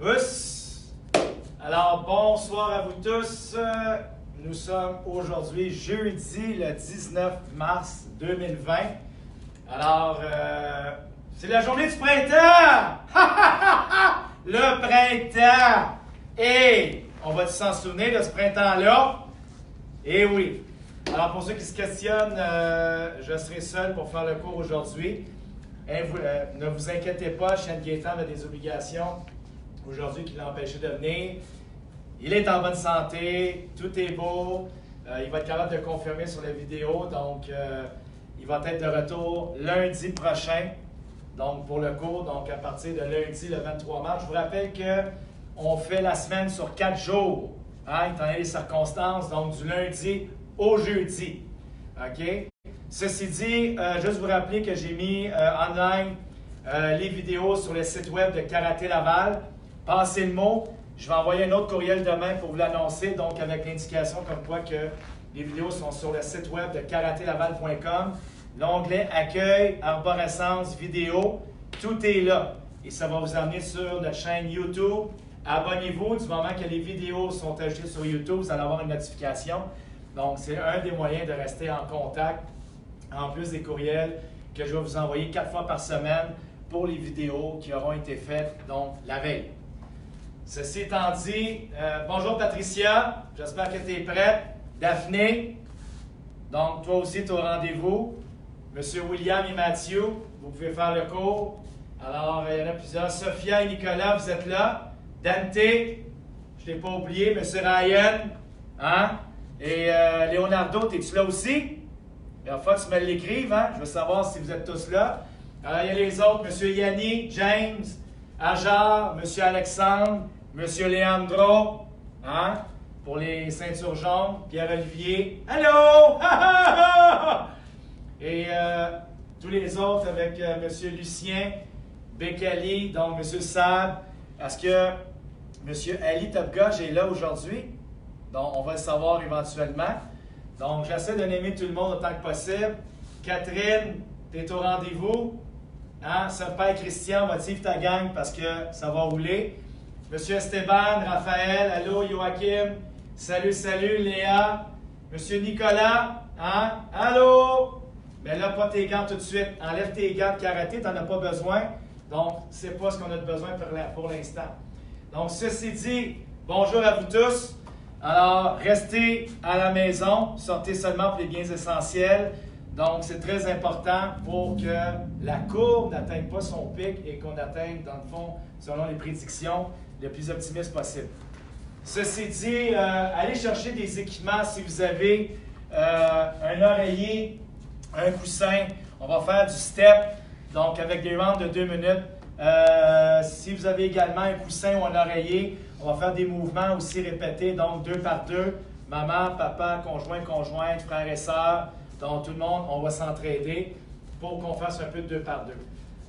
Us! Alors, bonsoir à vous tous. Nous sommes aujourd'hui jeudi le 19 mars 2020. Alors, c'est la journée du printemps! Le printemps! Et on va s'en souvenir de ce printemps-là? Eh oui! Alors, pour ceux qui se questionnent, je serai seul pour faire le cours aujourd'hui. Ne vous inquiétez pas, Shane Gaétan avait des obligations aujourd'hui qui l'ont empêché de venir. Il est en bonne santé, tout est beau. Il va être capable de confirmer sur la vidéo. Donc, il va être de retour lundi prochain. Donc, pour le cours, donc à partir de lundi, le 23 mars. Je vous rappelle qu'on fait la semaine sur 4 jours, hein, étant donné les circonstances. Donc, du lundi au jeudi. OK? Ceci dit, juste vous rappeler que j'ai mis online les vidéos sur le site web de Karaté Laval. Passez le mot. Je vais envoyer un autre courriel demain pour vous l'annoncer, donc avec l'indication comme quoi que les vidéos sont sur le site web de karatelaval.com. L'onglet Accueil, Arborescence, Vidéo, tout est là. Et ça va vous amener sur notre chaîne YouTube. Abonnez-vous. Du moment que les vidéos sont ajoutées sur YouTube, vous allez avoir une notification. Donc, c'est un des moyens de rester en contact, en plus des courriels que je vais vous envoyer 4 fois par semaine pour les vidéos qui auront été faites, donc, la veille. Ceci étant dit, bonjour Patricia, j'espère que tu es prête. Daphné, donc toi aussi tu es au rendez-vous. Monsieur William et Mathieu, vous pouvez faire le cours. Alors, il y en a plusieurs. Sophia et Nicolas, vous êtes là. Dante, je ne t'ai pas oublié. Monsieur Ryan, hein? Et Leonardo, es-tu là aussi? Il va falloir que tu me l'écrives, hein? Je veux savoir si vous êtes tous là. Alors, il y a les autres, Monsieur Yanni, James, Ajar, Monsieur Alexandre, Monsieur Leandro, hein? Pour les ceintures jaunes, Pierre-Olivier, allô! Et tous les autres avec Monsieur Lucien, Bekali, donc Monsieur Saad. Est-ce que Monsieur Ali Topgaj est là aujourd'hui? Donc, on va le savoir éventuellement. Donc, j'essaie de nommer tout le monde autant que possible. Catherine, tu es au rendez-vous. Hein? Père Christian, motive ta gang parce que ça va rouler. Monsieur Esteban, Raphaël, allô, Joachim. Salut, salut, Léa. Monsieur Nicolas, hein? Allô? Mais là, pas tes gants tout de suite. Enlève tes gants de karaté, tu n'en as pas besoin. Donc, c'est pas ce qu'on a besoin pour l'instant. Donc, ceci dit, bonjour à vous tous. Alors, restez à la maison. Sortez seulement pour les biens essentiels. Donc, c'est très important pour que la courbe n'atteigne pas son pic et qu'on atteigne, dans le fond, selon les prédictions, le plus optimiste possible. Ceci dit, allez chercher des équipements si vous avez un oreiller, un coussin. On va faire du step, donc avec des rounds de 2 minutes. Si vous avez également un coussin ou un oreiller, on va faire des mouvements aussi répétés, donc 2 par 2. Maman, papa, conjoint, conjointe, frères et sœurs. Donc tout le monde, on va s'entraider pour qu'on fasse un peu de 2 par 2.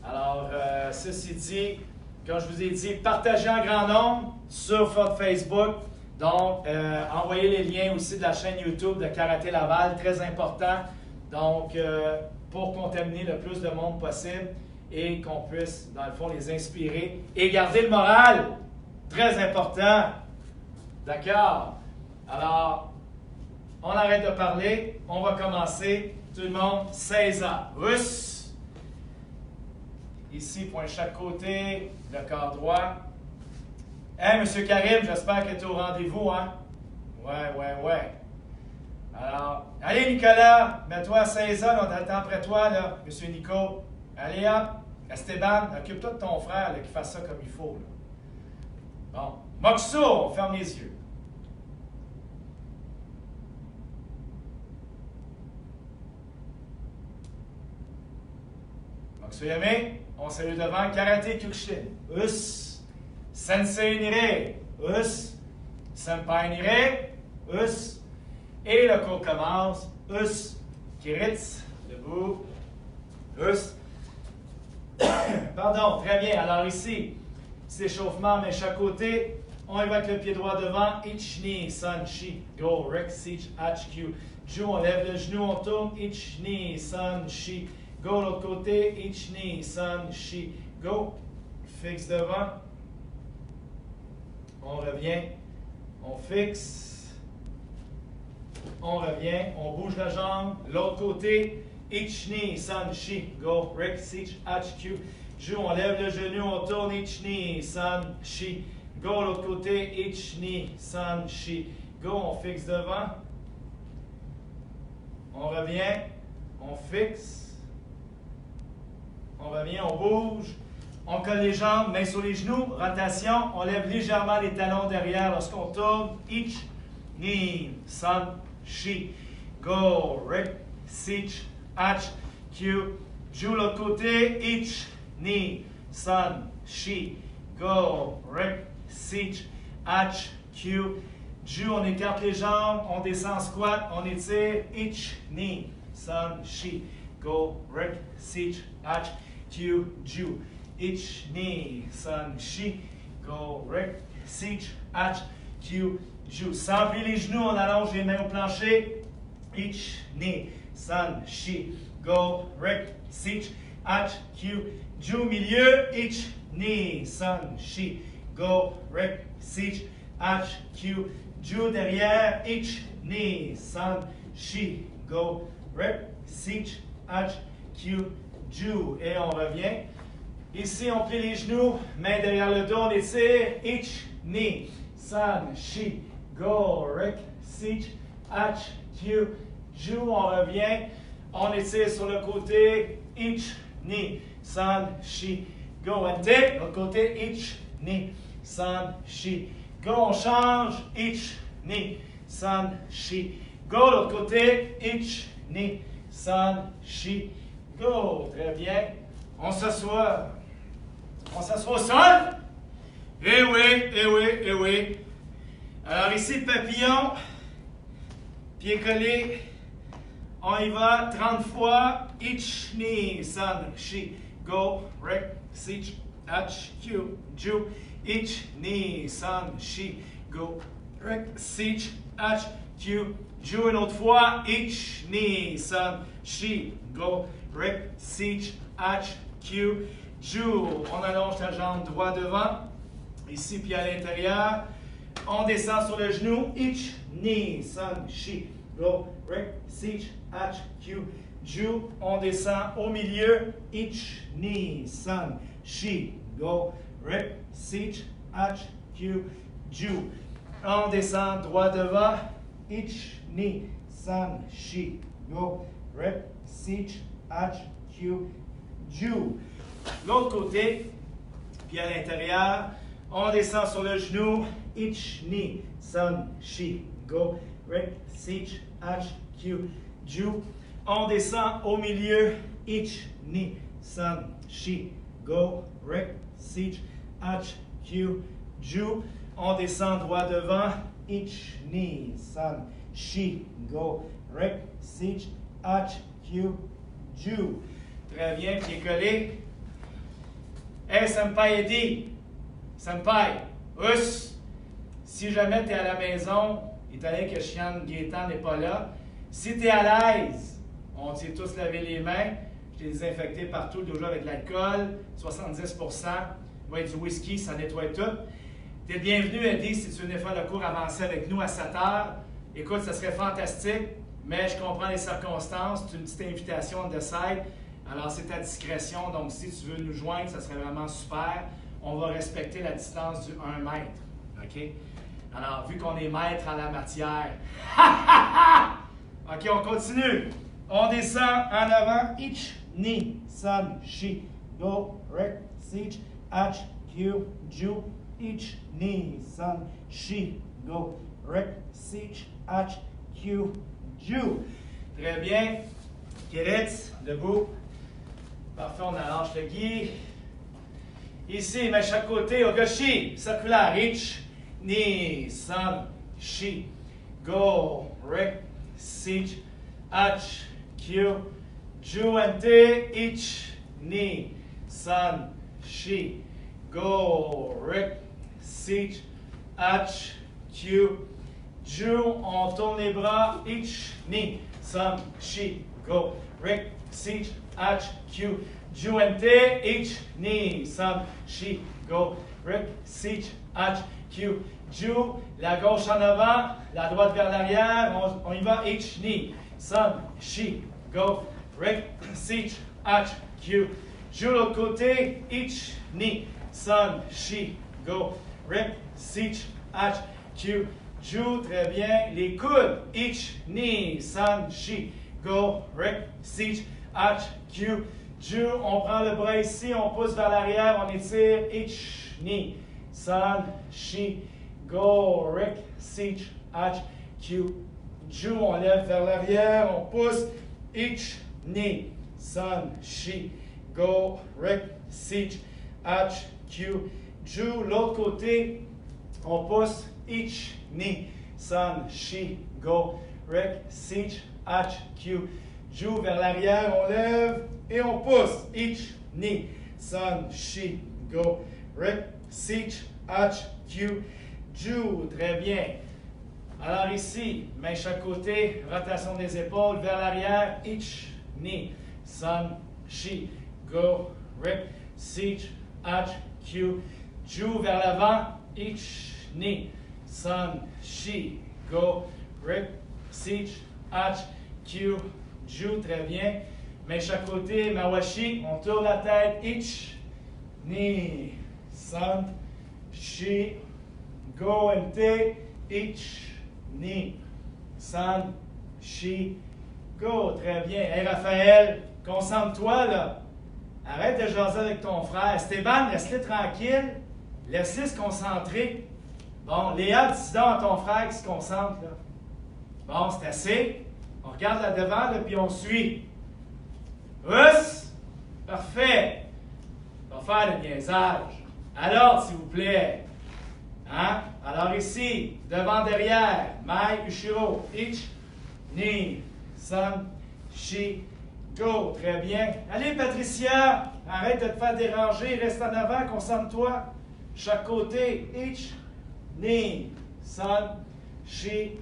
Alors, ceci dit, comme je vous ai dit, partagez en grand nombre sur votre Facebook. Donc, envoyez les liens aussi de la chaîne YouTube de Karaté Laval, très important. Donc, pour contaminer le plus de monde possible et qu'on puisse, dans le fond, les inspirer et garder le moral. Très important. D'accord? Alors, on arrête de parler. On va commencer. Tout le monde, 16 ans. Russe. Ici, point de chaque côté, le corps droit. Hein, Monsieur Karim, j'espère que tu es au rendez-vous, hein? Ouais. Alors, allez, Nicolas, mets-toi à 16 ans, on attend après toi, là, Monsieur Nico. Allez, hop. Esteban, occupe-toi de ton frère, là, qu'il fasse ça comme il faut, là. Bon. Moxo, on ferme les yeux. Moxo-yame, on salue devant Karaté Kyokushin. Us. Sensei Nire. Us. Senpai Nire. Us. Et le cours commence. Us. Kiritz. Debout. Us. Pardon, très bien. Alors ici, petit échauffement, mais chaque côté. On y va avec le pied droit devant. Ich, ni, sun, chi. Go. Rick, sich, HQ. Ju, on lève le genou, on tourne. Ich, ni, sun, chi. Go, l'autre côté. Ich, ni, sun, chi. Go. Fixe devant. On revient. On fixe. On revient. On bouge la jambe. L'autre côté. Ich, ni, san, shi. Go. Rek, sich, ach, Q. Ju. On lève le genou. On tourne. Ich, ni, san, shi. Go. L'autre côté. Ich, ni, san, shi. Go. On fixe devant. On revient. On fixe. On revient. On bouge. On colle les jambes, mains sur les genoux, rotation, on lève légèrement les talons derrière lorsqu'on tourne. Ich, ni, san, shi. Go, rek, sich, ach, Q. Ju l'autre côté. Ich, ni, san, shi. Go, rek, sich, ach, Q. Ju, on écarte les jambes, on descend squat, on étire. Ich, ni, san, shi. Go, rek, sich, ach, Q, Ju. Ich, ni, san, shi. Go, rek, sich, ach, Q, Ju. Sans plier les genoux, on allonge les mains au plancher. Ich, ni, san, shi. Go, rek, sich, ach, Q, Ju. Milieu. Ich, ni, san, shi. Go, rek, sich, ach, Q, Ju. Derrière. Ich, ni, san, shi. Go, rek, sich, ach, Q, Ju. Et on revient. Ici, on plie les genoux, mains derrière le dos, on étire. Ich, ni, san, shi. Go, rek, sich, ach, Q, Ju. On revient. On étire sur le côté. Ich, ni, san, shi. Go, NT. L'autre côté. Ich, ni, san, shi. Go, on change. Ich, ni, san, shi. Go, l'autre côté. Ich, ni, san, shi. Go. Très bien. On s'assoit. On s'assoit au sol. Eh oui, eh oui, eh oui. Alors ici, papillon. Pied collé. On y va 30 fois. Ich, ni, san, shi. Go, rek, sich, ach, Q, Ju. Ich, ni, san, shi. Go, rek, sich, ach, Q, Ju. Une autre fois. Ich, ni, san, shi. Go, rek, sich, ach, Q, Ju. On allonge la jambe droite devant. Ici, puis à l'intérieur. On descend sur le genou. Ich, ni, san, shi. Go, rek, sich, ach, Q, Ju. On descend au milieu. Ich, ni, san, shi. Go, rek, sich, ach, Q, Ju. On descend droit devant. Ich, ni, san, shi. Go, rek, sich, ach, Q, Ju. L'autre côté, puis à l'intérieur, on descend sur le genou. Ich, ni, san, shi. Go, rek, sich, ach, Q, Ju. On descend au milieu. Ich, ni, san, shi. Go, rek, sich, ach, Q, Ju. On descend droit devant. Ich, ni, san, shi. Go, rek, sich, ach, Q, Ju. Très bien, pied collé. Hey, Senpai Eddie, Senpai, si jamais tu es à la maison, étant donné que Chiane Gaétan n'est pas là, si tu es à l'aise, on s'est tous lavé les mains, je t'ai désinfecté partout, déjà avec de l'alcool, 70%, il va être du whisky, ça nettoie tout. Tu es bienvenu, Eddie, si tu venais faire le cours avancé avec nous à 7 heures. Écoute, ça serait fantastique, mais je comprends les circonstances, c'est une petite invitation on the side. Alors, c'est à discrétion, donc si tu veux nous joindre, ça serait vraiment super. On va respecter la distance du 1 mètre. OK? Alors, vu qu'on est maître en la matière. OK, on continue. On descend en avant. Ich, ni, san, shi. Go, rek, sich, ach, Q, Ju. Ich, ni, san, shi. Go, rek, sich, ach, Q, Ju. Très bien. Kiritz, debout. Parfait, on allonge le gui. Ici, mais chaque côté, ogoshi, circulaire. Ich, ni, san, shi. Go, rek, sich, ach, Q, Ju, NT. Ich, ni, san, shi. Go, rek, sich, ach, Q, Ju. On tourne les bras. Ich, ni, san, shi. Go, rek, sich, ach, Q, Ju, NT. Ich, ni, san, shi. Go, rek, sich, ach, Q, Ju, la gauche en avant, la droite vers l'arrière, on y va, H, knee, Sun, Shi, go, Rick, Sich, H, Q, Ju l'autre côté, H, knee, Sun, Shi, go, Rick, Sich, H, Q, Ju, très bien, les coudes, H, knee, Sun, Shi, go, Rick, Sich, H, Q, Ju, on prend le bras ici, on pousse vers l'arrière, on étire, H, knee, Sun, Shi, go, Rick, Sich, H, Q, Ju, on lève vers l'arrière, on pousse, H, knee, Sun, Shi, go, Rick, Sich, H, Q, Ju, l'autre côté, on pousse, H, knee, Sun, Shi, go, Rick, Sich, H, Q, Ju, vers l'arrière, on lève et on pousse, H, knee, Sun, Shi, go, Rick, Sich, H, Q, Ju, très bien. Alors ici, main chaque côté, rotation des épaules vers l'arrière, H, knee, Sun, Shi, go, Rick, Sich, H, Q, Ju, vers l'avant, H, knee, Sun, Shi, go, Rick, Sich, H, Q, Ju, très bien. Main chaque côté, Mawashi, on tourne la tête, H, knee, Sun, Shi, go, MT, H, knee, Sun, Shi, go, très bien. Hey Raphaël, concentre-toi là. Arrête de jaser avec ton frère. Esteban, laisse-le tranquille. Laisse-le se concentrer. Bon, Léa, dis donc à ton frère qui se concentre là. Bon, c'est assez. On regarde là devant, là, puis on suit. Russe! Parfait. On va faire le niaisage. Alors, s'il vous plaît. Hein? Alors ici, devant, derrière. Mai, Ushiro. Ichi, ni, Sun, Shi, go. Très bien. Allez, Patricia. Arrête de te faire déranger. Reste en avant. Concentre-toi. Chaque côté. Ichi, ni, Sun, Shi,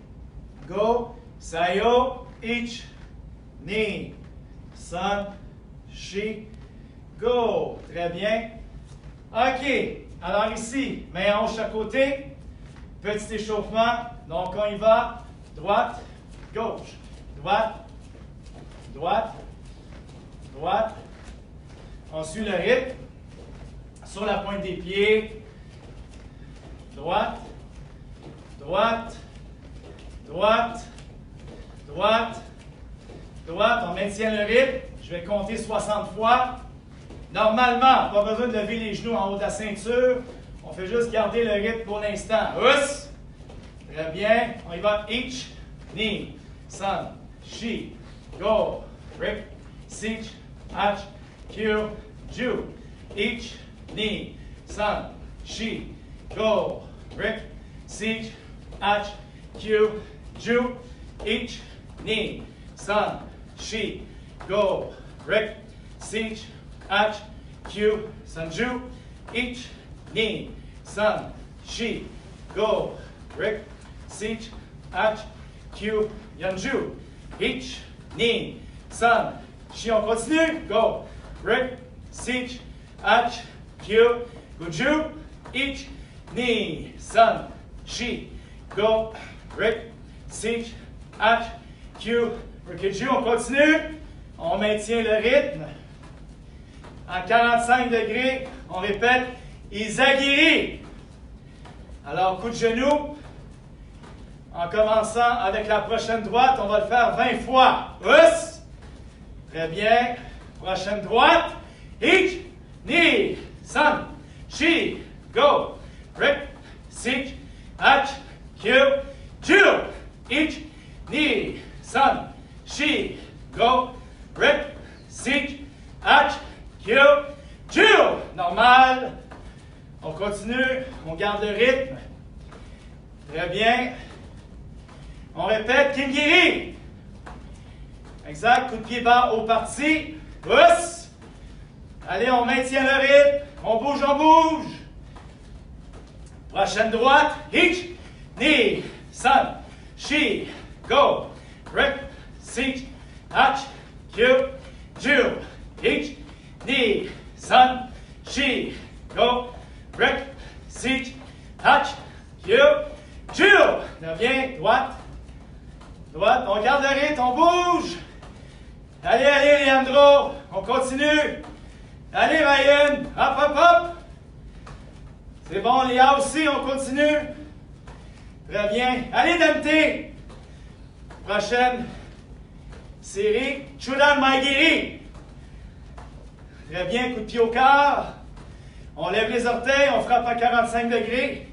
go. Sayo, Ichi, ni, Sun, Shi, go. Très bien. OK. Alors ici, main en haut chaque côté. Petit échauffement. Donc on y va. Droite, gauche. Droite, droite, droite. On suit le rythme. Sur la pointe des pieds. Droite, droite, droite, droite, droite. On maintient le rythme. Je vais compter 60 fois. Normalement, pas besoin de lever les genoux en haut de la ceinture. On fait juste garder le rythme pour l'instant. Us. Très bien. On y va. H, knee, Sun, Shi, go, Rick, Sich, H, Q, Ju. H, knee, Sun, Shi, go, Rick, Sich, H, Q, Ju. H, knee, Sun, Shi, go, Rick, Sich, H, Q, Sanju, H, knee, Sun, Shi, go, Rick, Sich, H, Q, Yanju, H, knee, Sun, Shi, on continue, go, Rick, Sich, H, Q, Guju, H, knee, Sun, Shi, go, Rick, Sich, H, Q, Rikiju, on continue, on maintient le rythme. En 45 degrés, on répète, Izagiri. Alors, coup de genou. En commençant avec la prochaine droite, on va le faire 20 fois. Us. Très bien. Prochaine droite. Ich, ni, Sun, Shi, go. Rick, Sich, H, Q, Ju. Ich, ni, Sun, Shi, go. Rick, Sich, H, Q, Ju. Normal. On continue. On garde le rythme. Très bien. On répète. Kingiri. Exact. Coup de pied bas au parti. Pousse. Allez, on maintient le rythme. On bouge, on bouge. Prochaine droite. Hitch. Knee. Sun. Shi. Go. Rick. Sich. H. Q. Ju. Hitch. Knee. Sun. Shi. Go. Rick. Sich. H. Leandro. On continue. Allez, Ryan. Hop, hop, hop. C'est bon, Léa aussi. On continue. Très bien. Allez, Dante. Prochaine série. Chudan Maigiri. Très bien. Coup de pied au corps. On lève les orteils. On frappe à 45 degrés.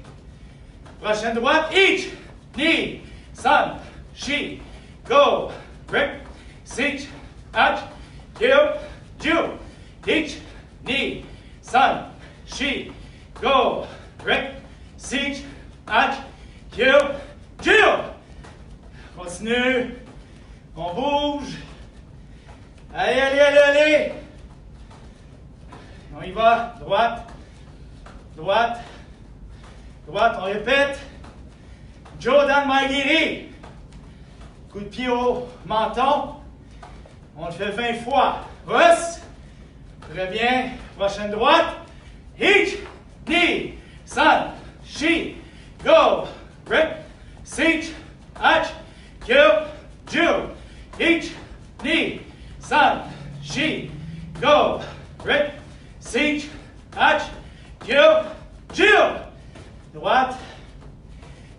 Prochaine droite. Each. Knee. Sun. She. Go. Rip. Sit. Out. Kill. Ju. Each. Knee. Sun. She. Go. Rip. Sit. Out. Kill. Ju. Continue. On bouge. Allez, allez, allez, allez. On y va. Droite. Droite. Droite. On répète. Jodan Maigiri. Coup de pied au menton. On le fait 20 fois. Pousse. Très bien. Prochaine droite. Each. Knee. Sun. She. Go. Rip. Sit. Hatch. Kill. Ju. Each. Knee. Sun. She. Go. Rip. Sit. Hatch. Kill. Ju. Droite.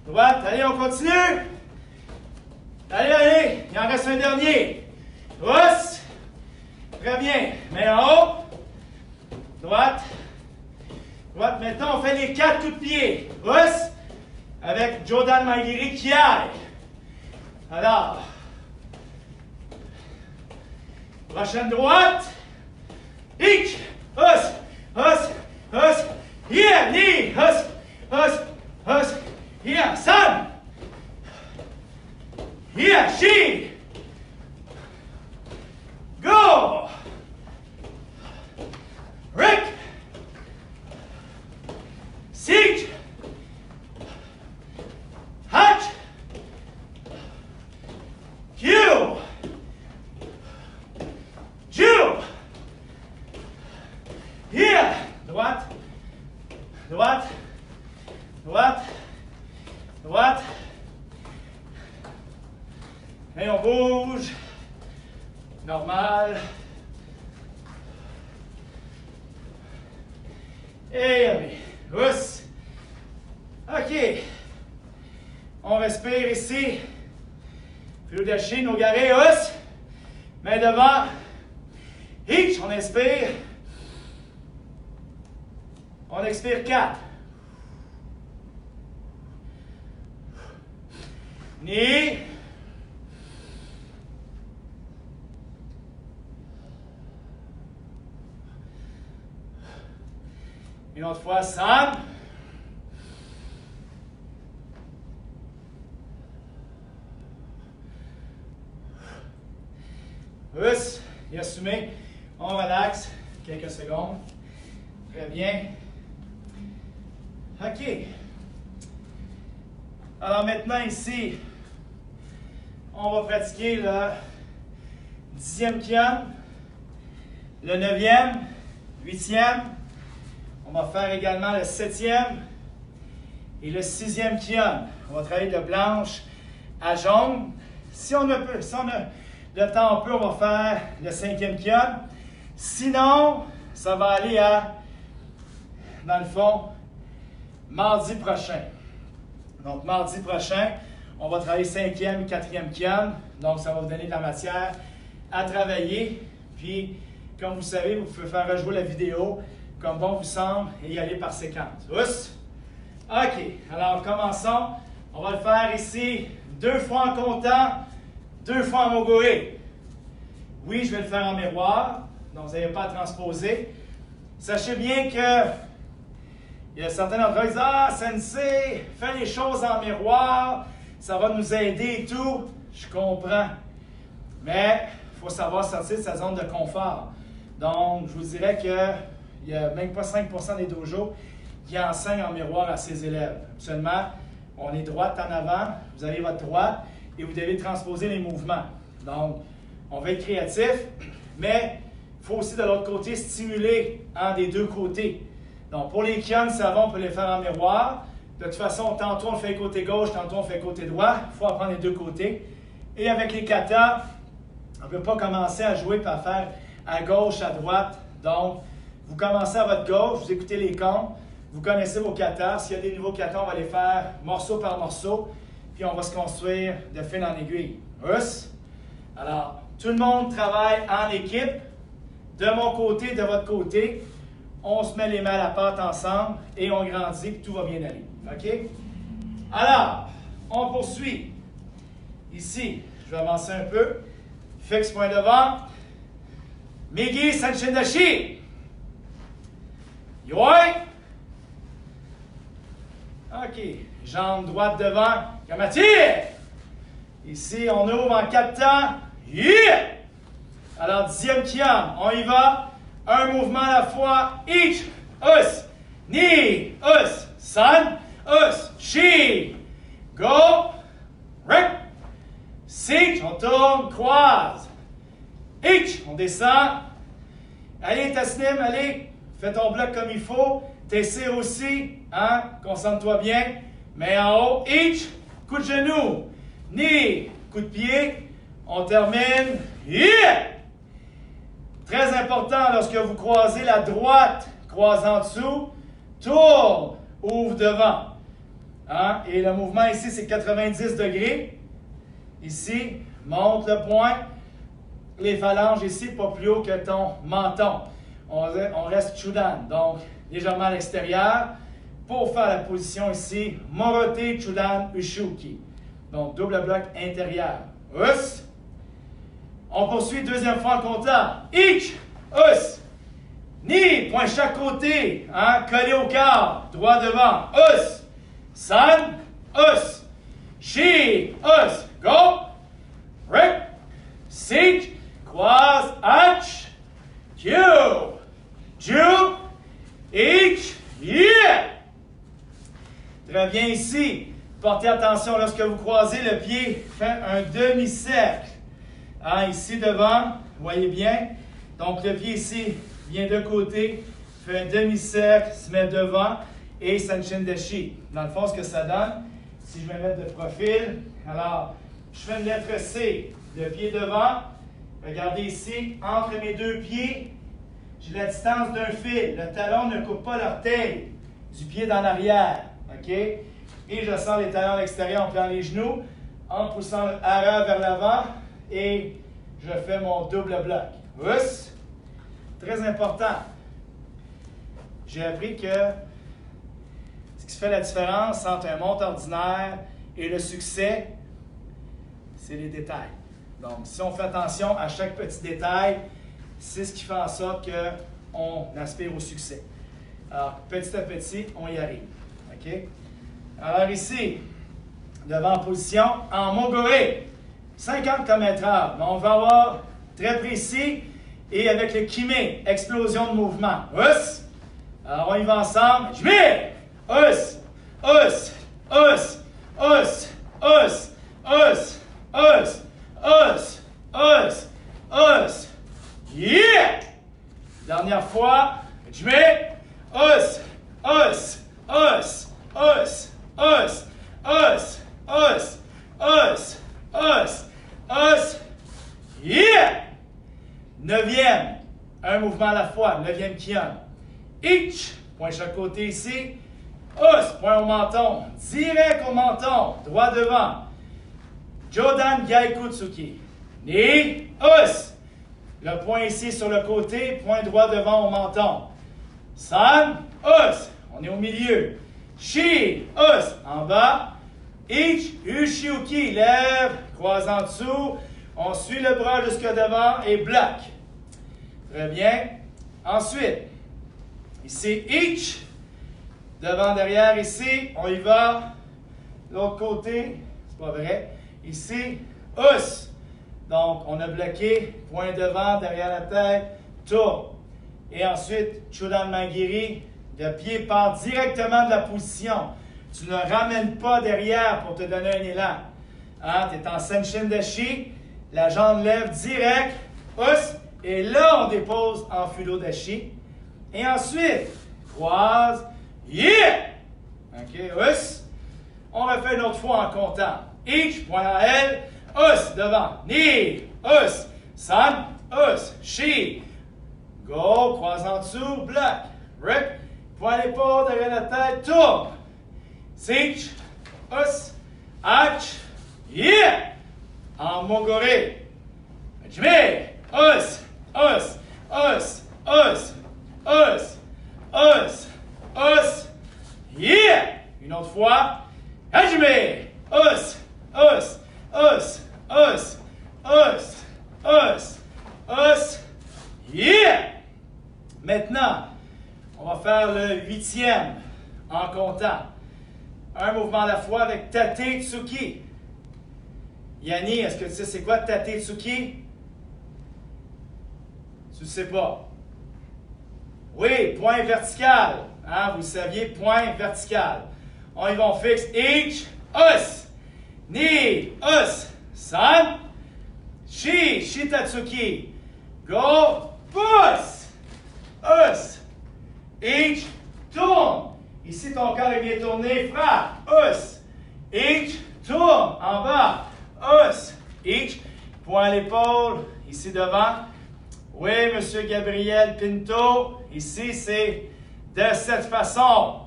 Droite. Allez, on continue. Allez, allez. Il en reste un dernier. Pousse. Très bien. Main en haut. Droite. Droite. Maintenant, on fait les 4 coups de pied. Pousse. Avec Jodan Maigiri qui aille. Alors. Prochaine droite. Each. Pousse. Pousse. Pousse. Here. Knee. Pousse. Pousse. Pousse. Here. Sun. Here. She. Go. Rick. Siege. Hatch. Q. Ju. Here. Droite. Droite. Droite. Droite. Et on bouge. Normal. Et allez. Pousse. OK. On respire ici. Puis lâcher nos garés. Pousse. Main devant. Each. On inspire. On expire 4. Knee. Une autre fois, Sun. Pousse. Et assumé. On relaxe. Quelques secondes. Très bien. OK. Alors maintenant ici, on va pratiquer le 10e kian, le 9e, 8e. On va faire également le 7e et le 6e kian. On va travailler de blanche à jaune. Si on a le temps un peu, on va faire le 5e kian. Sinon, ça va aller à, dans le fond, mardi prochain. Donc, mardi prochain, on va travailler 5e et 4e kian. Donc, ça va vous donner de la matière à travailler. Puis, comme vous savez, vous pouvez faire rejouer la vidéo comme bon vous semble et y aller par séquence. Tous? OK. Alors, commençons. On va le faire ici 2 fois en comptant, 2 fois en moguri. Oui, je vais le faire en miroir. Donc, vous n'avez pas à transposer. Sachez bien que il y a certains d'entre eux qui disent « Ah, Sensei, fais les choses en miroir, ça va nous aider et tout. » Je comprends. Mais il faut savoir sortir de sa zone de confort. Donc, je vous dirais qu'il n'y a même pas 5% des dojos qui enseignent en miroir à ses élèves. Seulement, on est droite en avant, vous avez votre droite et vous devez transposer les mouvements. Donc, on va être créatif, mais il faut aussi de l'autre côté stimuler des deux côtés. Donc, pour les kians, ça va, on peut les faire en miroir. De toute façon, tantôt on fait côté gauche, tantôt on fait côté droit. Il faut apprendre les deux côtés. Et avec les katas, On ne peut pas commencer à jouer et à faire à gauche, à droite. Donc, vous commencez à votre gauche, vous écoutez les comptes, vous connaissez vos katas. S'il y a des nouveaux katas, on va les faire morceau par morceau, puis on va se construire de fil en aiguille. Us. Alors, tout le monde travaille en équipe. De mon côté, de votre côté, on se met les mains à la pâte ensemble et on grandit, puis tout va bien aller. OK? Alors, on poursuit. Ici, je vais avancer un peu. Fixe point devant. Migi Sanchindashi. Yoi. OK. Jambe droite devant. Kamati. Ici, on ouvre en 4 temps. Yeah. Alors, 10e Kiyam. On y va. Un mouvement à la fois. Each. Us. Ni. Us. San. Us. Shi. Go. Rip. Sitch. On tourne. Croise. Each. On descend. Allez, Tasnim. Allez. Fais ton bloc comme il faut. T'essires aussi. Hein? Concentre-toi bien. Main en haut. Each. Coup de genou. Ni. Coup de pied. On termine. Yeah! Très important, lorsque vous croisez la droite, croise en dessous, tourne, ouvre devant. Hein? Et le mouvement ici, c'est 90 degrés. Ici, monte le poing. Les phalanges ici, pas plus haut que ton menton. On reste Chudan, donc légèrement à l'extérieur. Pour faire la position ici, Morote Chudan Ushuki. Donc, double bloc intérieur. Us. On poursuit deuxième fois en comptant. Ich, us, ni, point chaque côté, hein, collé au corps, droit devant, us, san, us, shi, us, go, rip, seek, croise, hatch, Q, ju, ich, yeah. Très bien ici. Portez attention lorsque vous croisez le pied, faites un demi-cercle. Hein, ici devant, voyez bien. Donc le pied ici vient de côté, fait un demi-cercle, se met devant et Sanchindashi. Dans le fond, ce que ça donne, si je me mets de profil, alors je fais une lettre C, le pied devant. Regardez ici, entre mes deux pieds, j'ai la distance d'un fil. Le talon ne coupe pas l'orteil du pied dans l'arrière. OK? Et je sens les talons à l'extérieur en pliant les genoux, en poussant l'arrière vers l'avant. Et je fais mon double bloc. Us. Très important. J'ai appris que ce qui fait la différence entre un monte ordinaire et le succès, c'est les détails. Donc, si on fait attention à chaque petit détail, c'est ce qui fait en sorte qu'on aspire au succès. Alors, petit à petit, on y arrive. OK? Alors ici, devant en position, en mogoré. 50 km/h. On va avoir très précis et avec le kimé, explosion de mouvement. Us. Alors on y va ensemble. Jmé. Us. Us. Us. Us. Us. Us. Us. Us. Us. Us. Yeah. Dernière fois. Jmé. Us. Us. Us. Us. Us. Us. Us. Us. Us, us, yeah! 9e, un mouvement à la fois, 9e Kiyam. Each, point chaque côté ici. Us, point au menton, direct au menton, droit devant. Jodan Gyaikutsuki. Ni, us. Le point ici sur le côté, point droit devant au menton. San, us. On est au milieu. Shi, us. En bas. Ich, Ushiuki, lève, croise en dessous, on suit le bras jusque devant et bloc. Très bien. Ensuite, ici, Ich, devant, derrière, ici, on y va. L'autre côté, c'est pas vrai. Ici, Us. Donc, on a bloqué, point devant, derrière la tête, tourne. Et ensuite, Chudan Magiri, le pied part directement de la position. Tu ne ramènes pas derrière pour te donner un élan. Hein? Tu es en Sanchindashi, la jambe lève direct, us, et là on dépose en Fudo-dashi. Et ensuite, croise, yeah! OK, us. On refait une autre fois en comptant. Ich, point à L, us, devant, ni, us, San, us, she. Go, croise en dessous, bloc. Rick, point l'épaule derrière la tête, tourne. Sich, us, ach, yeah. En mogoré. Jimmy, us, us, us, us, us, us, us, yeah. Une autre fois. Hajime, us, us, us, us, us, us, us, yeah. Maintenant, on va faire le 8e en comptant. Un mouvement à la fois avec Tate Tsuki. Yanni, est-ce que tu sais c'est quoi Tate Tsuki? Tu ne sais pas. Oui, point vertical. Hein, vous le saviez, point vertical. On y va, on fixe. Ich, us. Ni, us. San. Shi, shitatsuki. Go, puss. Us. Ich, tourne. Ici, ton corps est bien tourné. Frappe. Us. Ich, tourne. En bas. Us. Ich. Point à l'épaule. Ici devant. Oui, Monsieur Gabriel Pinto. Ici, c'est de cette façon.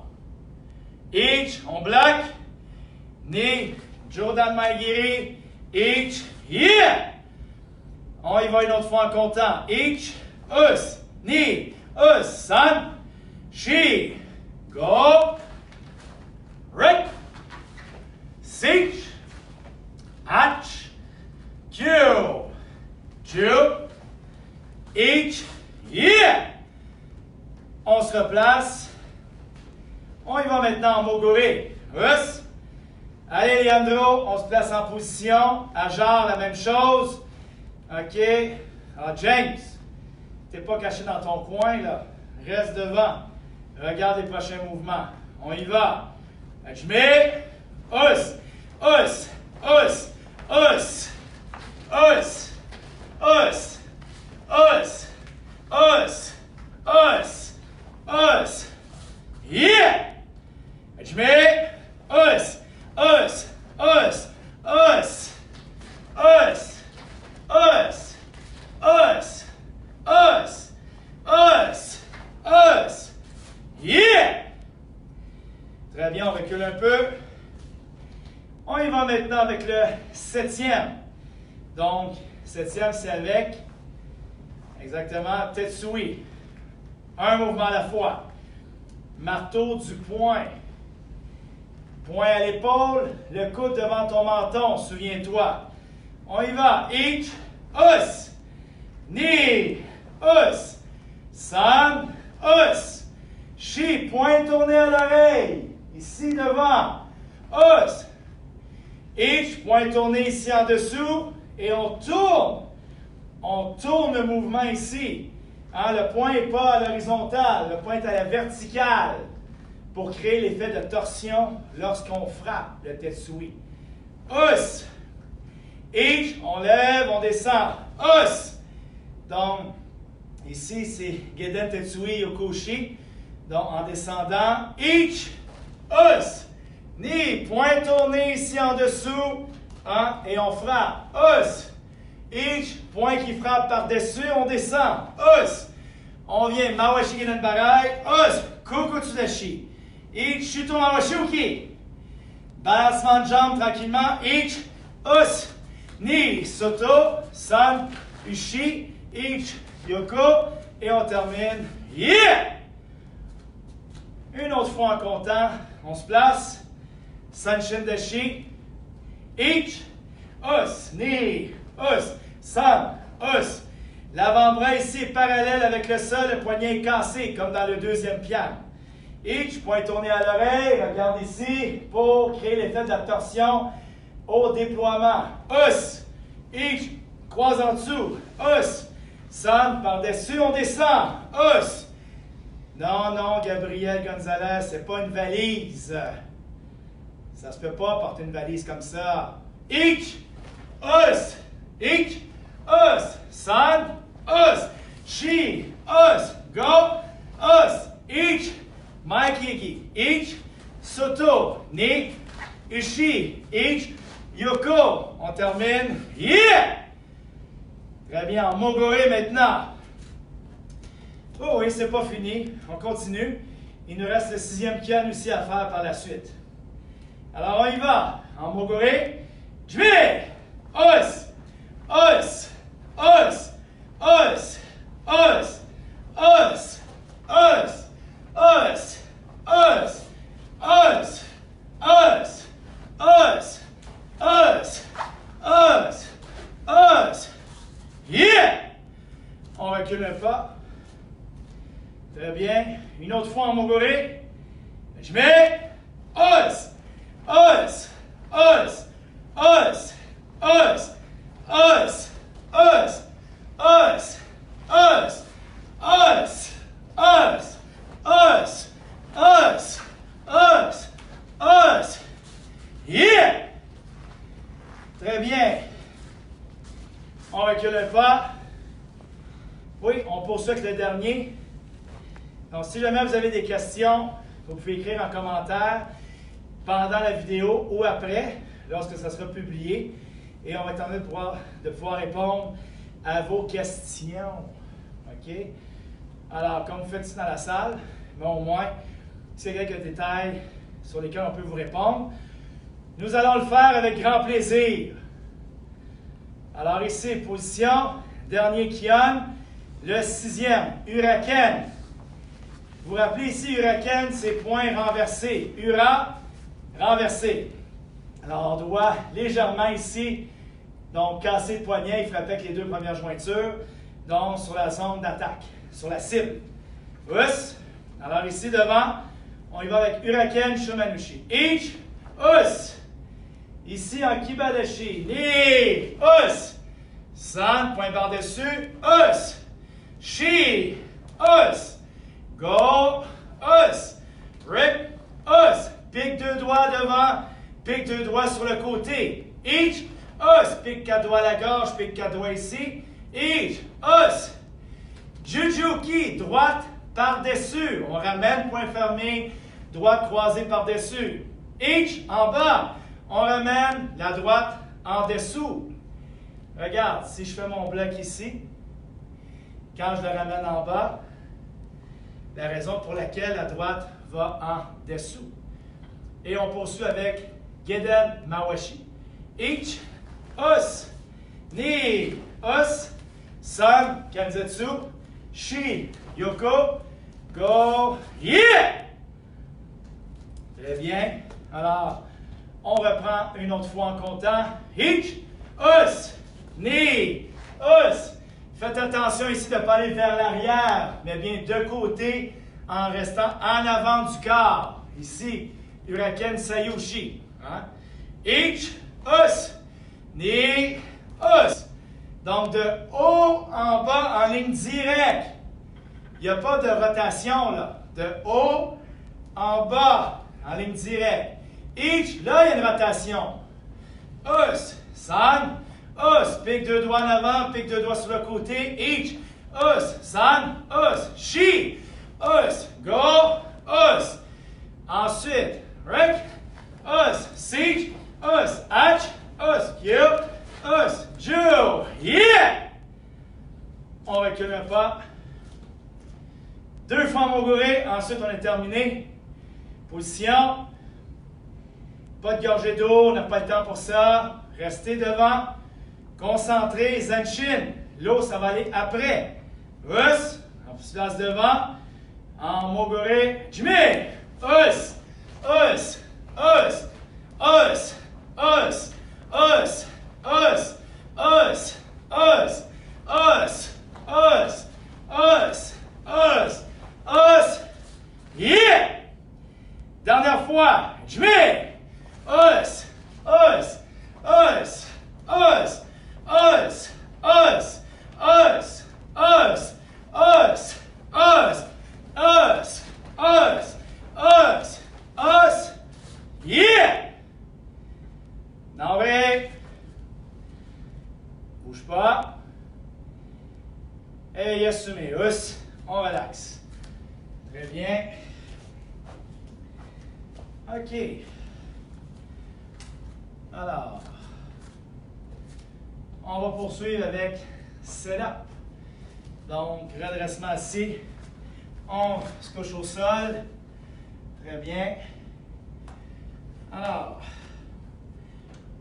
Ich, on bloque. Ni, Jordan Maguire. Ich, yeah. On y va une autre fois en comptant. Ich, us, ni, us, san, she, go, rick, sich, hatch, Q, Q, ich, yeah. On se replace. On y va maintenant en mogoré. Us. Allez, Leandro, on se place en position. Ajar, la même chose. OK. Ah, James, t'es pas caché dans ton coin, là. Reste devant. Regarde les prochains mouvements. On y va. Je mets. Us. Us. Us. Us. Us. Us. Us. Us. Us. Us. Yeah! Je mets. Us. Us. Us. Us. Us. Us. Us. Us. Us. Us. Yeah! Très bien, on recule un peu. On y va maintenant avec le 7e. Donc, 7e, c'est avec exactement Tetsui. Un mouvement à la fois. Marteau du poing. Poing à l'épaule, le coude devant ton menton, souviens-toi. On y va. Ich, us. Ni, us. San, us. Shi, poing tourné à l'oreille. Ici devant. Us. Ich, poing tourné ici en dessous. Et on tourne. On tourne le mouvement ici. Hein, le poing n'est pas à l'horizontale. Le poing est à la verticale. Pour créer l'effet de torsion lorsqu'on frappe le Tetsui. Us. Ich, on lève, on descend. Us. Donc, ici, c'est Geden Tetsui Yokoshi. Donc, en descendant. Ich. Us. Ni. Point tourné ici en dessous. Hein, et on frappe. Us. Ich. Point qui frappe par-dessus. On descend. Us. On vient. Mawashi Geden Barai. Us. Kokotsudashi. Ich, Shuto Mawashuki. Balancement de jambe tranquillement. Ich, us. Ni, soto, san, ushi, ich, yoko. Et on termine. Yeah! Une autre fois en comptant. On se place. Sanshin dashi. Ich, us. Ni, us. San, us. L'avant-bras ici est parallèle avec le sol. Le poignet est cassé, comme dans le deuxième piano. Ich, point tourné à l'oreille, regarde ici, pour créer l'effet de la torsion au déploiement. Us, ich, croise en dessous. Us, san, par-dessus, on descend. Us. Non, non, Gabriel Gonzalez, c'est pas une valise. Ça se peut pas porter une valise comme ça. Ich, us, san, us, she, us, go, us, ich, Mike Yigi, ich, soto, ni, ushi, ich, yoko. On termine. Yeah! Très bien, en mogoré maintenant. Oh oui, c'est pas fini. On continue. Il nous reste le 6e kian aussi à faire par la suite. Alors, on y va. En mogoré. Jmi! Os! Os! Os! Os! Os! Os! Os! Os! Os! Os! Os! Os! Os! Os! Os! Yeah! On recule un pas. Très bien. Une autre fois en mogoré. Je mets os, os, os, os, os, os, os, os, os, os, os, os, os, os, os. Yeah! Très bien. On recule un pas. Oui, on poursuit avec le dernier. Donc, si jamais vous avez des questions, vous pouvez écrire en commentaire pendant la vidéo ou après, lorsque ça sera publié. Et on va être en train de pouvoir répondre à vos questions. OK? Alors, comme vous faites ici dans la salle, mais au moins, c'est quelques détails sur lesquels on peut vous répondre. Nous allons le faire avec grand plaisir. Alors ici, position, dernier kian, le 6e, Uraken. Vous vous rappelez ici, Uraken, c'est point renversé. Ura, renversé. Alors, on doit légèrement ici, donc casser le poignet et frapper avec les 2 premières jointures, donc sur la zone d'attaque, sur la cible. Us. Alors ici, devant, on y va avec Uraken, Shumanushi. Ich, us. Ici, en Kibadashi. Ni, us. San, point par-dessus, us. Shi, us. Go, us. Rip, us. Pique 2 doigts devant, pique 2 doigts sur le côté. Each, us. Pique 4 doigts à la gorge, pique 4 doigts ici. Each, us. Jujuki, droite par-dessus. On ramène, point fermé, droite croisée par-dessus. Each, en bas. On ramène la droite en dessous. Regarde, si je fais mon bloc ici, quand je le ramène en bas, la raison pour laquelle la droite va en dessous. Et on poursuit avec Geden Mawashi. Ich, us, ni, us, san, kanzetsu, shi, yoko, go, yeah! Très bien. Alors, on reprend une autre fois en comptant. Ich, us, ni, us. Faites attention ici de ne pas aller vers l'arrière, mais bien de côté en restant en avant du corps. Ici, Uraken Sayushi. Hein? Ich, us, ni, us. Donc de haut en bas en ligne directe. Il n'y a pas de rotation là. De haut en bas en ligne directe. Ich, là il y a une rotation. Us, san. Us, pique 2 doigts en avant, pique 2 doigts sur le côté. Each, us, san, us, she, us, go, us. Ensuite, rek, us, siege, us, hatch, us, kill, us, ju, yeah! On recule un pas. 2 fois mogoré, ensuite on est terminé. Position. Pas de gorgée d'eau, on n'a pas le temps pour ça. Restez devant. Concentré, Zanshin. L'eau, ça va aller après. Us, on se place devant. En mogoré, Jimmy. Us, us, us, us, us, us, us, us, us, us, us, us, us, us. Yeah! Dernière fois, Jimmy. Us, us, us, us. Us, us, us, us, us, us, us, us, us, us, yeah! Norvé. Bouge pas. Et assumé. Us, on relaxe. Très bien. OK. Alors. On va poursuivre avec sit-up. Donc, redressement assis. On se couche au sol. Très bien. Alors,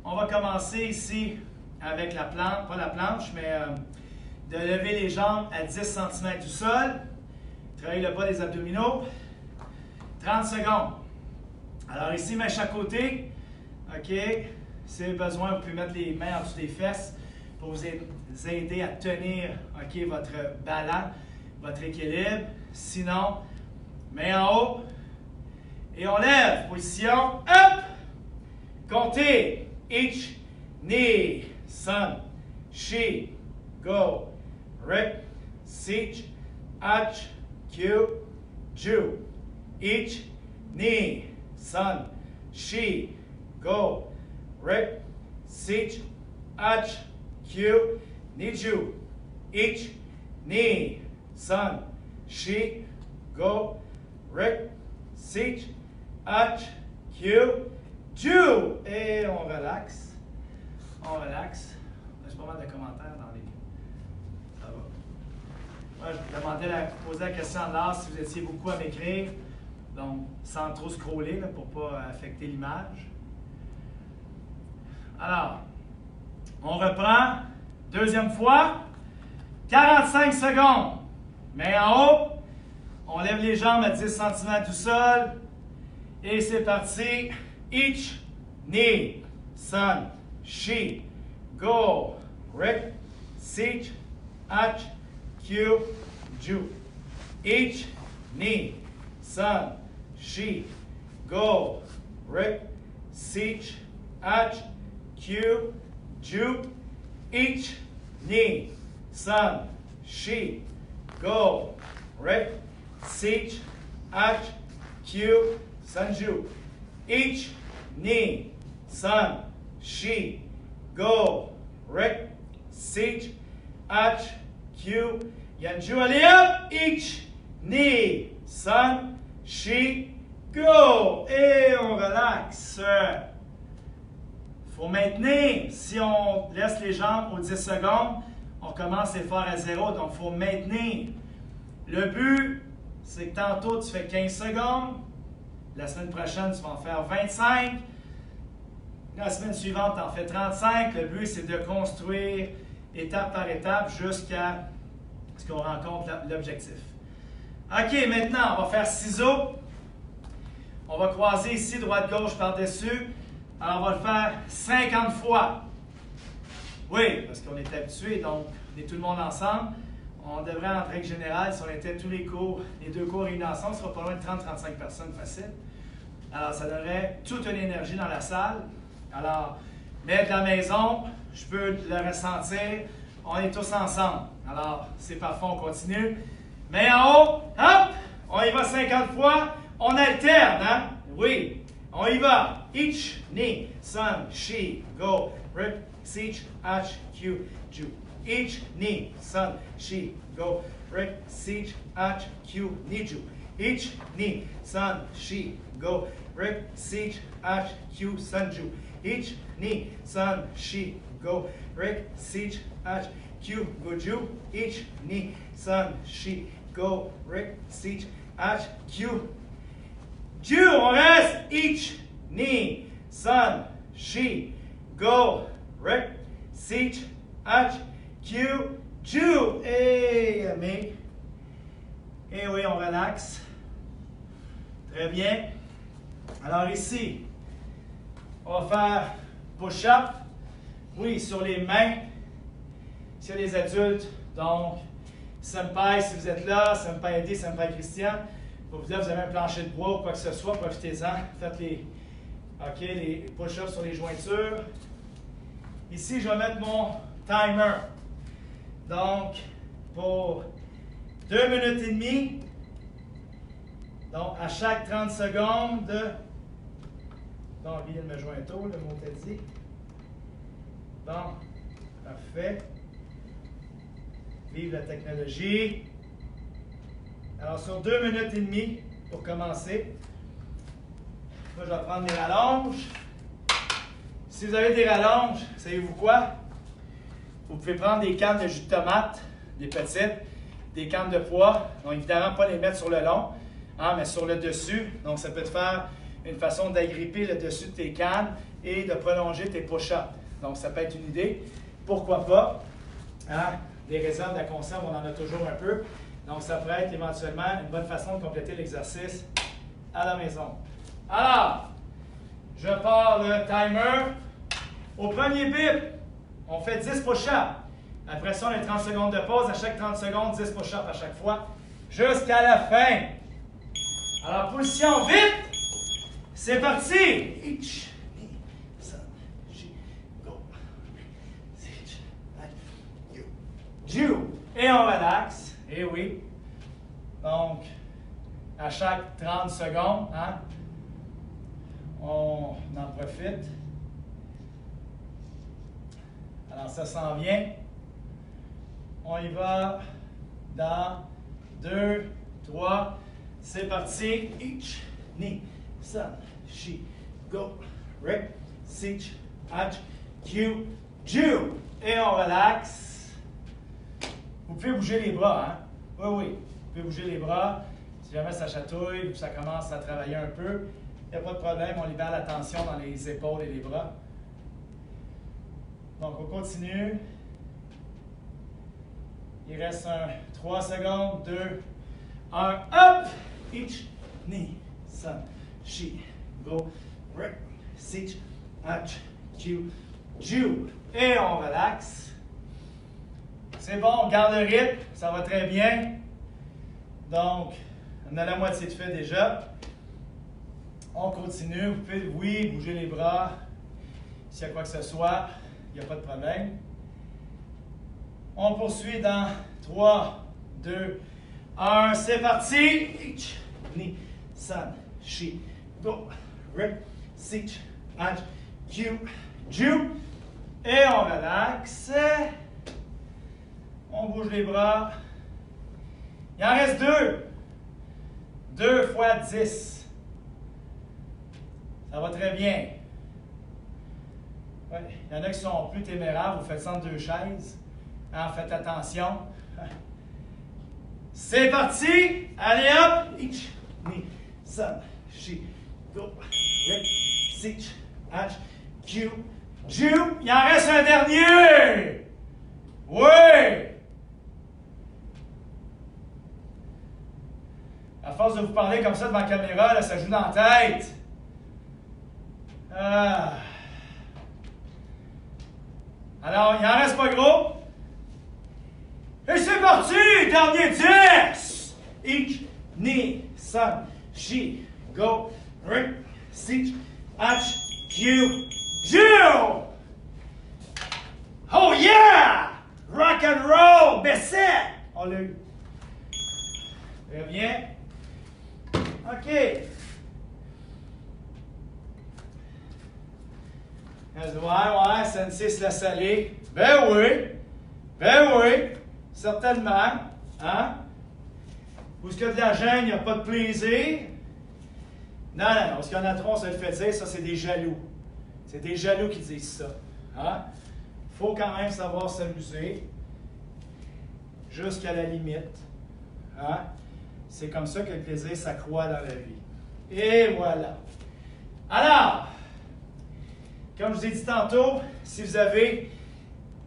on va commencer ici avec la planche, pas la planche, mais de lever les jambes à 10 cm du sol. Travailler le bas des abdominaux. 30 secondes. Alors ici, main à chaque côté. OK. Si besoin, vous pouvez mettre les mains en dessous des fesses pour vous aider à tenir votre ballon, votre équilibre. Sinon, main en haut. Et on lève. Position. Up. Comptez. Each knee. Sun. She. Go. Rip. Sich. Ach. Q. Ju. Each knee. Sun. She. Go. Rip. Sich. Ach. Q. Niju. Each knee. Sun. She. Go. Rip. Sich. Ach. Q. Ju. Et on relaxe. On relaxe. J'ai pas mal de commentaires dans les. Ça va. Moi, je vous demandais poser la question en l'air si vous étiez beaucoup à m'écrire. Donc, sans trop scroller là, pour ne pas affecter l'image. Alors, on reprend. Deuxième fois. 45 secondes. Main en haut. On lève les jambes à 10 cm du sol. Et c'est parti. Each knee. Sun. She. Go. Rip. Sich. Ach. Q. Ju. Each knee. Sun. She. Go. Rip. Sich. Ach. Q. Ju. Each knee. Sun. She. Go. Rip. Sich. Ach. Q. Sanju. Each knee. Sun. She. Go. Rip. Sich. Ach. Q. Yanju. Allez up. Each knee. Sun. She. Go. Et on relaxe. Il faut maintenir. Si on laisse les jambes aux 10 secondes, on commence l'effort à 0. Donc, il faut maintenir. Le but, c'est que tantôt, tu fais 15 secondes. La semaine prochaine, tu vas en faire 25. La semaine suivante, tu en fais 35. Le but, c'est de construire étape par étape jusqu'à ce qu'on rencontre l'objectif. OK, maintenant, on va faire ciseaux. On va croiser ici, droite-gauche par-dessus. Alors, on va le faire 50 fois. Oui, parce qu'on est habitué, donc on est tout le monde ensemble. On devrait, en règle générale, si on était tous les deux cours réunis ensemble, ce sera pas loin de 30-35 personnes facile. Alors, ça donnerait toute une énergie dans la salle. Alors, mais de la maison, je peux le ressentir. On est tous ensemble. Alors, c'est parfait, on continue. Main en haut, hop! On y va 50 fois. On alterne, hein? Oui. On y va. Each knee, sun, she, go, rip, sich, ach, q, ju. Each knee, sun, she, go, rip, sich, ach, q, niju. Each knee, sun, she, go, rip, sich, ach, q, sanju. Each knee, sun, she, go, rip, sich, ach, q, goju. Each knee, sun, she, go, rip, sich, ach, q. Ju, on reste. Each knee, sun, she, go, rip, sich, ach, q, ju. Et mais. Et oui, on relaxe. Très bien. Alors ici, on va faire push-up. Oui, sur les mains. S'il y a des adultes, donc, Senpai, si vous êtes là, Senpai Eddie, Senpai Christian, vous avez un plancher de bois ou quoi que ce soit, profitez-en. Faites les push-ups sur les jointures. Ici, je vais mettre mon timer. Donc, pour 2 minutes et demie, donc à chaque 30 secondes, donc, il vient de me joindre tôt, le mot t'a dit. Bon, parfait. Vive la technologie. Alors, sur 2 minutes et demie, pour commencer, moi, je vais prendre des rallonges. Si vous avez des rallonges, savez-vous quoi? Vous pouvez prendre des cannes de jus de tomate, des petites, des cannes de pois. Donc, évidemment, pas les mettre sur le long, hein, mais sur le dessus. Donc, ça peut te faire une façon d'agripper le dessus de tes cannes et de prolonger tes push-ups. Donc, ça peut être une idée. Pourquoi pas? Hein? Des réserves de la conserve, on en a toujours un peu. Donc, ça pourrait être éventuellement une bonne façon de compléter l'exercice à la maison. Alors, je pars le timer. Au premier bip, on fait 10 push-ups. Après ça, on a 30 secondes de pause. À chaque 30 secondes, 10 push-ups à chaque fois. Jusqu'à la fin. Alors, position vite. C'est parti. Et on relaxe. Et oui. Donc, à chaque 30 secondes, hein, on en profite. Alors, ça s'en vient. On y va dans 2, 3. C'est parti. Each, knee, sun, she, go, rip, sich, hatch, Q, Jew. Et on relaxe. Vous pouvez bouger les bras, hein? Oui, oui. Vous pouvez bouger les bras. Si jamais ça chatouille ou ça commence à travailler un peu, il n'y a pas de problème. On libère la tension dans les épaules et les bras. Donc, on continue. Il reste 3 secondes. 2, 1, up! Each, knee, sun, she, go, rip, sich, hatch, Q, Jew. Et on relaxe. C'est bon, on garde le rythme, ça va très bien. Donc, on a la moitié de fait déjà. On continue. Vous pouvez, oui, bouger les bras. S'il y a quoi que ce soit, il n'y a pas de problème. On poursuit dans 3, 2, 1. C'est parti. Each, knee, sun, she, go, rip, sich, hatch, Q, Jew. Et on relaxe. On bouge les bras. Il en reste 2. 2 fois 10. Ça va très bien. Ouais. Il y en a qui sont plus téméraires. Vous faites ça en 2 chaises. Hein, faites attention. C'est parti. Allez hop. Each, knee, sun, she, go, rip, sich, hatch, Q, Jew. Il en reste un dernier. Oui. À force de vous parler comme ça devant la caméra, là, ça joue dans la tête. Alors, il n'en reste pas gros. Et c'est parti! Dernier 10! Each, knee, sun, she, go, rip, sich, hatch, Q, Jew! Oh yeah! Rock and roll! Besset! On l'a eu. Très bien. OK. Elle dit, ouais, Sensei se laisse aller. Ben oui, certainement. Hein? Où est-ce qu'il y a de la gêne, il n'y a pas de plaisir? Non. Parce qu'il y en a trop, on se le fait dire, ça, c'est des jaloux. C'est des jaloux qui disent ça. Hein? Il faut quand même savoir s'amuser jusqu'à la limite. Hein? C'est comme ça que le plaisir s'accroît dans la vie. Et voilà. Alors, comme je vous ai dit tantôt, si vous avez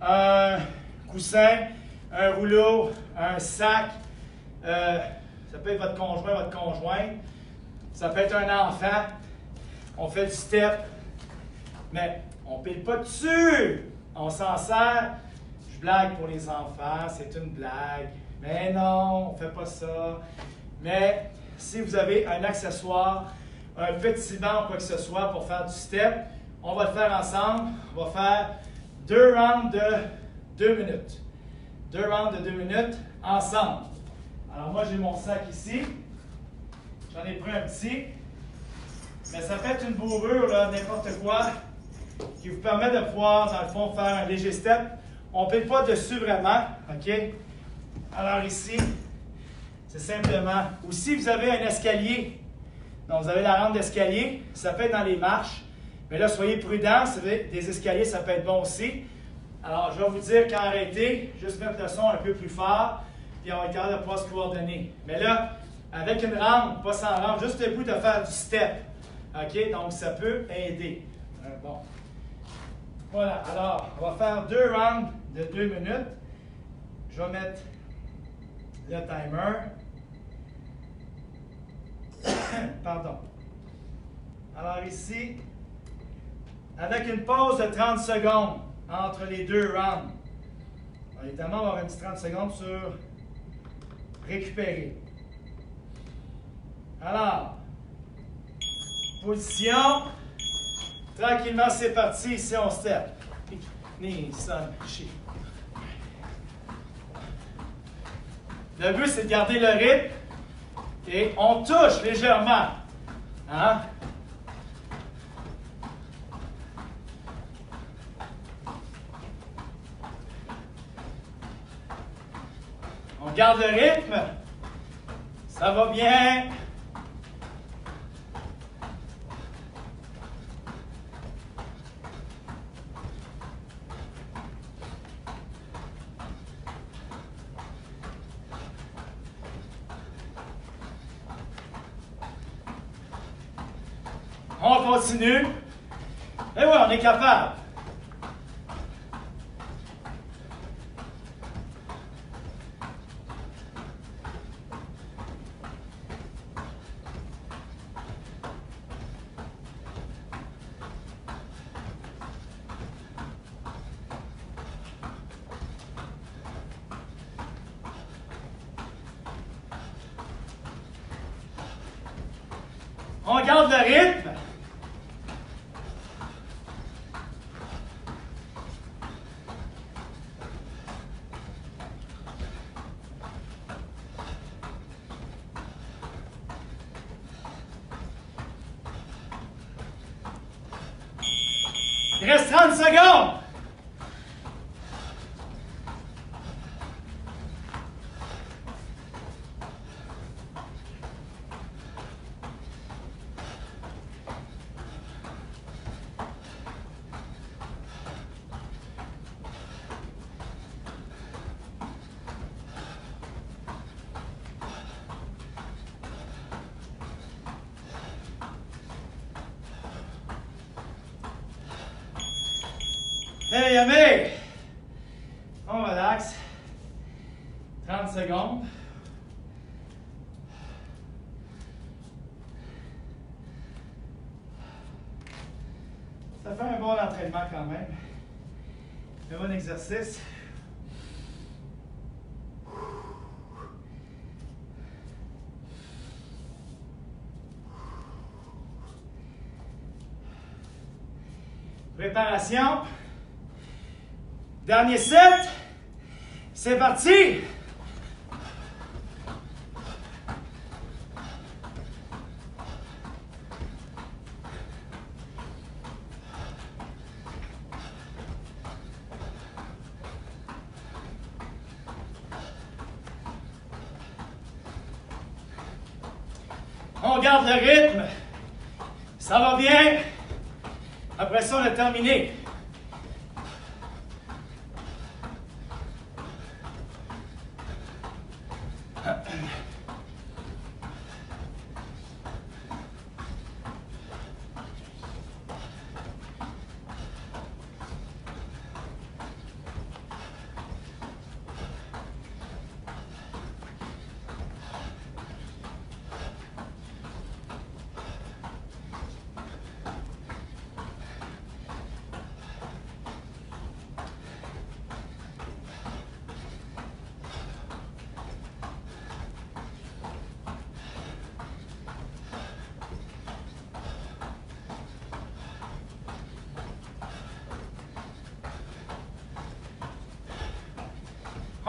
un coussin, un rouleau, un sac, ça peut être votre conjoint, votre conjointe, ça peut être un enfant, on fait du step, mais on ne pile pas dessus. On s'en sert. Je blague pour les enfants, c'est une blague. Mais non, on ne fait pas ça. Mais si vous avez un accessoire, un petit banc ou quoi que ce soit pour faire du step, on va le faire ensemble. On va faire 2 rounds de 2 minutes. 2 rounds de 2 minutes ensemble. Alors moi, j'ai mon sac ici. J'en ai pris un petit. Mais ça peut être une bourrure, n'importe quoi, qui vous permet de pouvoir, dans le fond, faire un léger step. On ne pile pas dessus vraiment. OK? Alors ici, c'est simplement, ou si vous avez un escalier, donc vous avez la rampe d'escalier, ça peut être dans les marches, mais là, soyez prudents, vous savez, des escaliers, ça peut être bon aussi. Alors, je vais vous dire quand arrêter, juste mettre le son un peu plus fort, puis on va être capable de pouvoir se coordonner. Mais là, avec une rampe, pas sans rampe, juste le bout de faire du step. OK? Donc, ça peut aider. Bon. Voilà. Alors, on va faire 2 rounds de 2 minutes. Je vais mettre le timer. Pardon. Alors ici, avec une pause de 30 secondes entre les 2 rounds. Alors, évidemment, on va avoir une petite 30 secondes sur récupérer. Alors, position. Tranquillement, c'est parti. Ici, on step. Le but, c'est de garder le rythme. Et on touche légèrement. Hein? On garde le rythme. Ça va bien. On continue. Et oui, on est capable. On garde le rythme. Il reste 30 secondes. Hey, Yamé! On relaxe. 30 secondes. Ça fait un bon entraînement quand même. Un bon exercice. Préparation. Dernier set. C'est parti. On garde le rythme. Ça va bien. Après ça, on a terminé.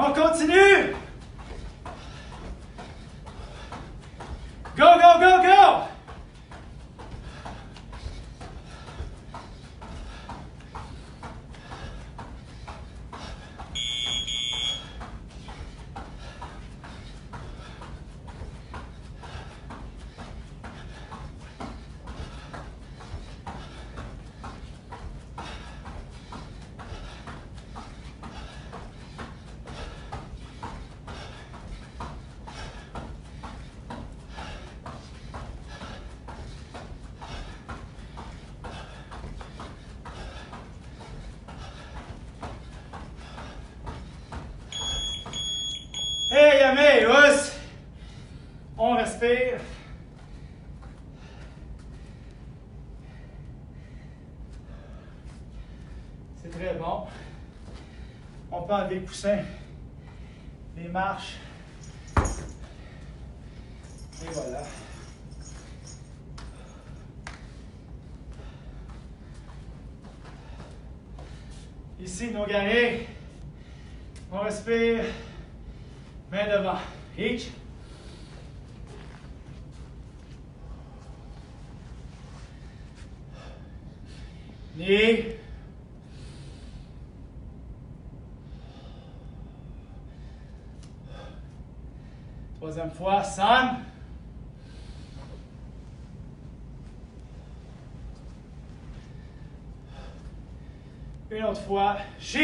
On continue. Go, go, go, go. hausse. On respire. C'est très bon. On peut enlever le coussin, les marches. Et voilà. Ici, nos garés. On respire. Main devant. Reach. Knee. Troisième fois, sun. Une autre fois, she.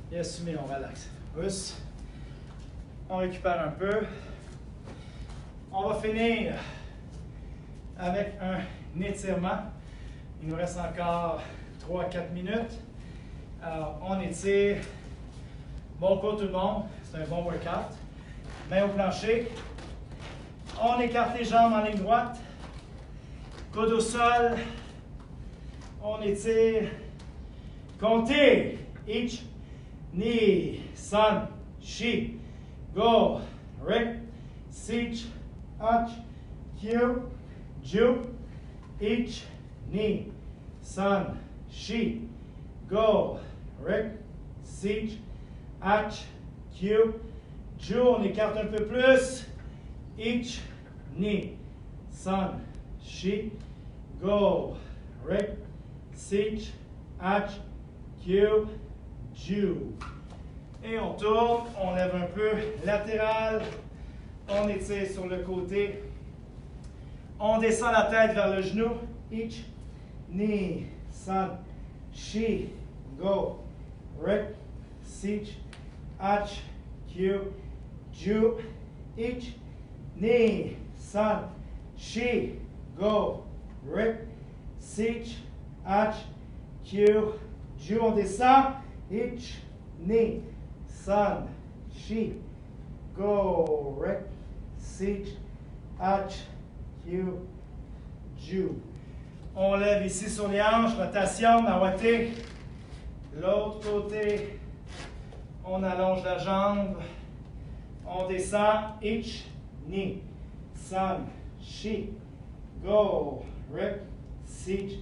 Et assumé, on relaxe. Pousse. On récupère un peu. On va finir avec un étirement. Il nous reste encore 3-4 minutes. Alors, on étire. Bon pour tout le monde. C'est un bon workout. Main au plancher. On écarte les jambes en ligne droite. Coude au sol. On étire. Comptez. Each. Knee. Sun. She. Go. Rick. Sich. Arch. Q. Ju. Each. Knee. Sun. She. Go. Rick. Sich. Arch. Q. Ju. On écarte un peu plus. Each. Knee. Sun. She. Go. Rick. Sich. Arch. Q. Ju. Et on tourne, on lève un peu latéral, on étire sur le côté, on descend la tête vers le genou, each, knee, sun, she, go, rick, sich, arch, q, ju, each, knee, sun, she, go, rick, sich, arch, q, ju, on descend, each, knee, sun, she, go, rick, sich, arch, q, ju. On lève ici sur les hanches, rotation, nawaté. L'autre côté, on allonge la jambe. On descend, each, knee, sun, she, go, rick, sich,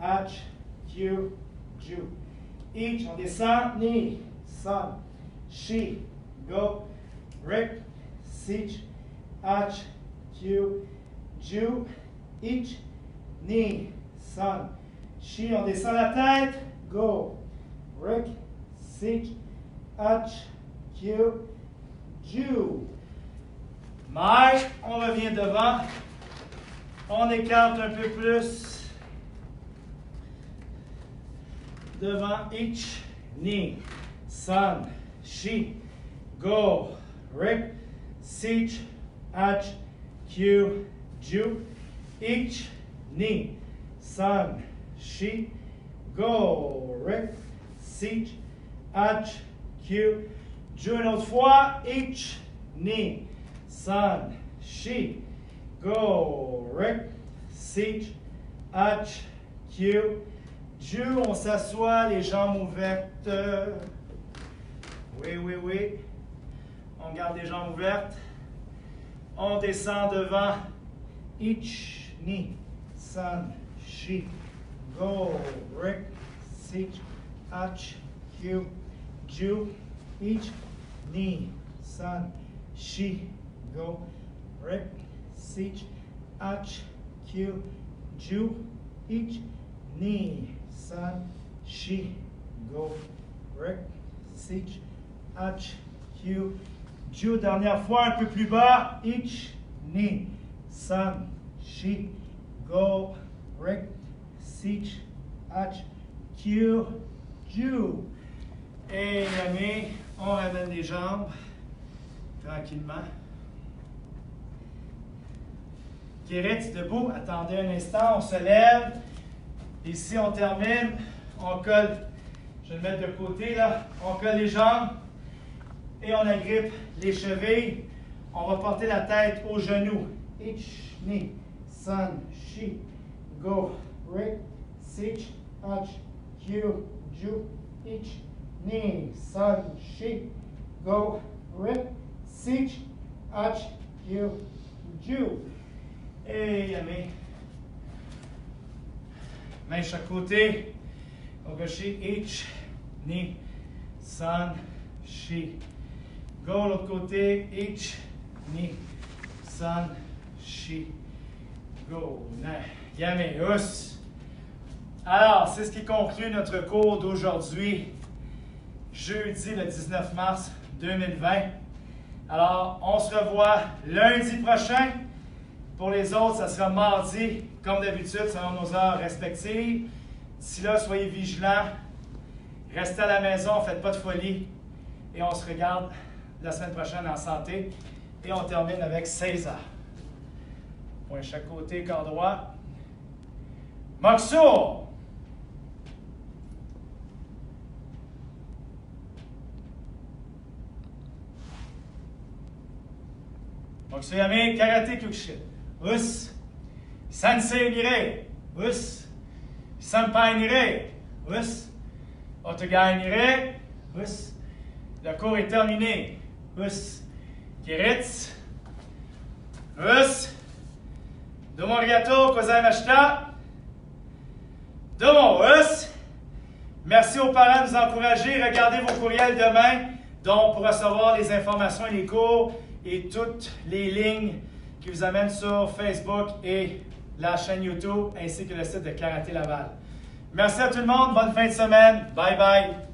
arch, q, ju. Each, on descend, knee, sun, she, go, rick, sich, arch, q, ju, each, knee, sun, she, on descend la tête, go, rick, sich, arch, q, ju. Mike, on revient devant, on écarte un peu plus. Devant, each, knee, sun, she, go, rick, sich, arch, q, ju, each, knee, sun, she, go, rick, sich, arch, q, ju, une autre fois, each, knee, sun, she, go, rick, sich, arch, q, ju, on s'assoit, les jambes ouvertes. Oui, oui, oui. On garde les jambes ouvertes. On descend devant. Each, knee, sun, she, go, rick, sich, arch, q, ju, each, knee, sun, she, go, rick, sich, arch, q, ju, each, knee, sun, she, go, rick, sich, arch, q, ju. Dernière fois, un peu plus bas. Each, knee, sun, she, go, rick, sich, arch, q, ju. Et amis, on ramène les jambes tranquillement. Kérit, debout. Attendez un instant, on se lève. Ici, on termine. On colle, je vais le mettre de côté là. On colle les jambes et on agrippe les chevilles. On va porter la tête aux genoux. Ich, ni, san, shi, go, ri, sich, ach, ju, ju, ich, ni, san, shi, go, ri, sich, ach, ju, ju. Et yamé. Main chaque côté. Au gauche, ich, ni, san, shi. Go l'autre côté, ich, ni, san, shi. Go, yamé, us. Alors, c'est ce qui conclut notre cours d'aujourd'hui, jeudi le 19 mars 2020. Alors, on se revoit lundi prochain. Pour les autres, ça sera mardi, comme d'habitude, selon nos heures respectives. D'ici là, soyez vigilants. Restez à la maison, faites pas de folie. Et on se regarde la semaine prochaine en santé. Et on termine avec César. Point chaque côté, corps droit. Moxo! Moxo-yame, karaté kyokushin. Us. Sensei nire. Us. Senpai nire. Us. Otogai nire. Us. Le cours est terminé. Us. Kiritz. Us. Domo arigato gozaimashita. Domo. Us. Merci aux parents de nous encourager. Regardez vos courriels demain, donc pour recevoir les informations et les cours et toutes les lignes qui vous amènent sur Facebook et la chaîne YouTube, ainsi que le site de Karaté Laval. Merci à tout le monde. Bonne fin de semaine. Bye bye.